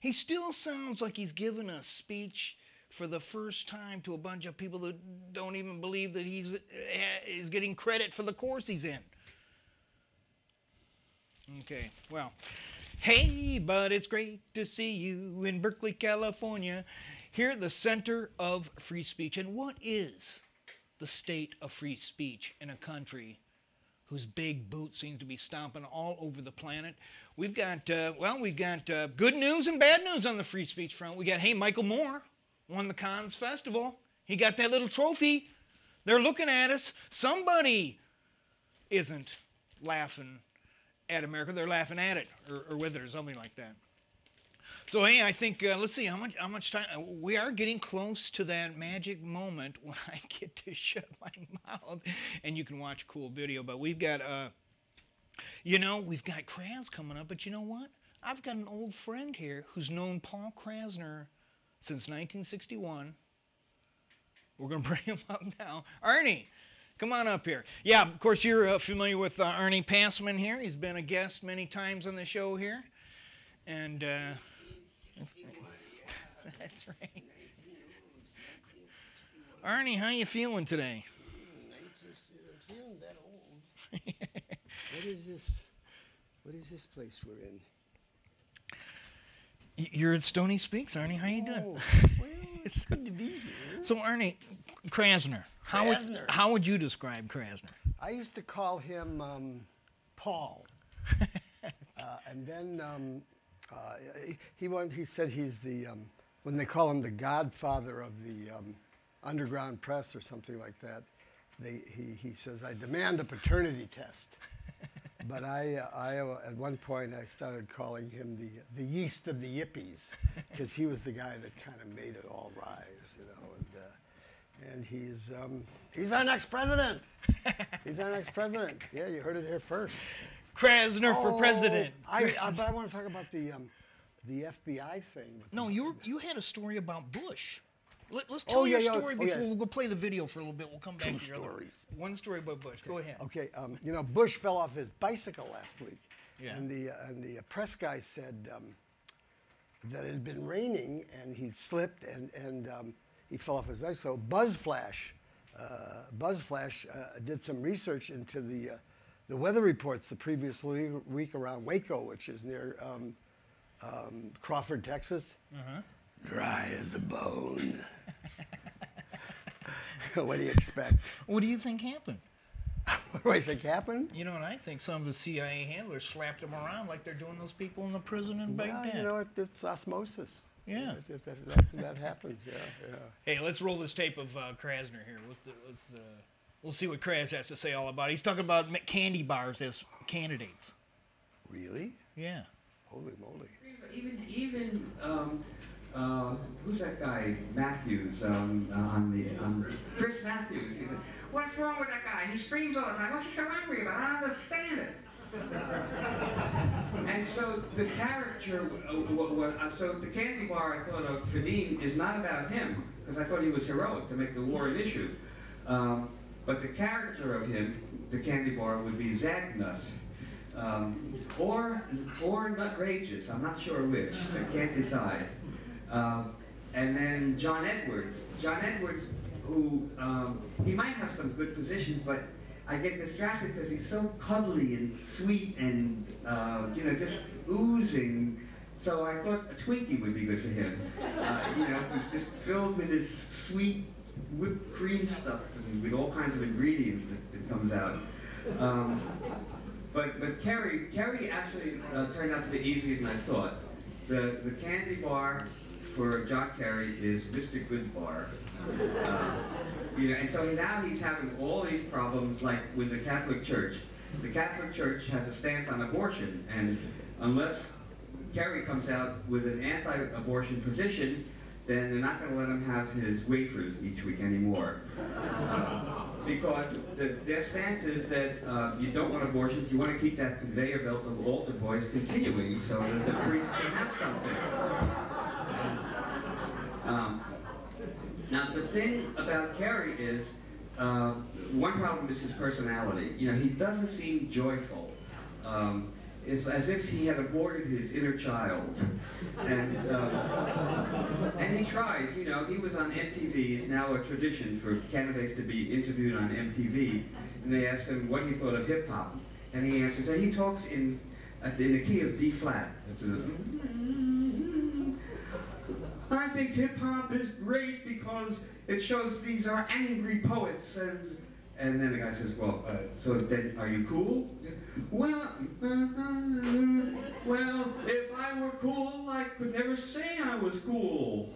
he still sounds like he's giving a speech for the first time to a bunch of people that don't even believe that he's getting credit for the course he's in. Okay, well, hey, bud, it's great to see you in Berkeley, California, here at the center of free speech. And what is the state of free speech in a country whose big boots seem to be stomping all over the planet? We've got, good news and bad news on the free speech front. We got, hey, Michael Moore won the Cannes Festival. He got that little trophy. They're looking at us. Somebody isn't laughing at America. They're laughing at it or with it or something like that. So, hey, I think, let's see, how much time? We are getting close to that magic moment when I get to shut my mouth and you can watch a cool video. But we've got, we've got Kras coming up. But you know what? I've got an old friend here who's known Paul Krasssner since 1961. We're going to bring him up now. Arnie, come on up here. Yeah, of course, you're familiar with Arnie Passman here. He's been a guest many times on the show here. And that's right. Arnie, how you feeling today? I'm feeling that old. What is this? What is this place we're in? You're at Stony Speaks, Arnie. How you doing? Well, it's good to be here. So, Arnie, Krasner. How would you describe Krasner? I used to call him Paul, and then he said he's the when they call him the godfather of the underground press or something like that. He says, I demand a paternity test. But I at one point I started calling him the yeast of the yippies, because he was the guy that kind of made it all rise, you know. And he's our next president. He's our next president. Yeah, you heard it here first. Krasner for president. But I want to talk about the FBI thing. No, you had a story about Bush. Let's tell your story before we'll go play the video for a little bit. We'll come back to your other one story about Bush. Okay. Go ahead. Okay, Bush fell off his bicycle last week. Yeah. And the press guy said that it had been raining and he slipped and he fell off his bicycle. So BuzzFlash did some research into the weather reports the previous week around Waco, which is near Crawford, Texas. Dry as a bone. What do you expect? What do you think happened? What do I think happened? You know what I think? Some of the CIA handlers slapped him around like they're doing those people in the prison in Baghdad. You know, it's osmosis. Yeah. That happens, yeah. Hey, let's roll this tape of Krasner here. We'll see what Kras has to say all about it. He's talking about candy bars as candidates. Really? Yeah. Holy moly. Even who's that guy? Matthews, Chris Matthews. He said, what's wrong with that guy? He screams all the time. What's he so angry about? I don't understand it. And so the character, so the candy bar I thought of for Dean is not about him, because I thought he was heroic to make the war an issue. But the character of him, the candy bar, would be Zagnut. Or Nutrageous, I'm not sure which, I can't decide. And then John Edwards. John Edwards, who, he might have some good positions, but I get distracted because he's so cuddly and sweet and, just oozing. So I thought a Twinkie would be good for him. He's just filled with this sweet whipped cream stuff and with all kinds of ingredients that comes out. But Kerry actually turned out to be easier than I thought. The candy bar for John Kerry is Mr. Goodbar. And so now he's having all these problems, like with the Catholic Church. The Catholic Church has a stance on abortion, and unless Kerry comes out with an anti-abortion position, then they're not going to let him have his wafers each week anymore. Because their stance is that you don't want abortions, you want to keep that conveyor belt of altar boys continuing so that the priests can have something. Now the thing about Kerry is, one problem is his personality. He doesn't seem joyful. it's as if he had aborted his inner child. And he tries, you know, he was on MTV. It's now a tradition for candidates to be interviewed on MTV. And they ask him what he thought of hip-hop. And he answers, and he talks in the key of D flat. I think hip-hop is great because it shows these are angry poets. And then the guy says, well, so then are you cool? Well, if I were cool, I could never say I was cool.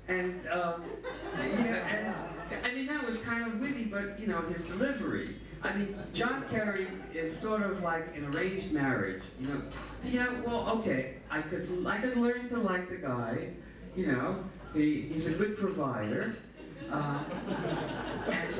And, yeah, and I mean, that was kind of witty, but, you know, his delivery. I mean, John Kerry is sort of like an arranged marriage, you know. Yeah, well, okay, I could learn to like the guy, you know. He's a good provider. And,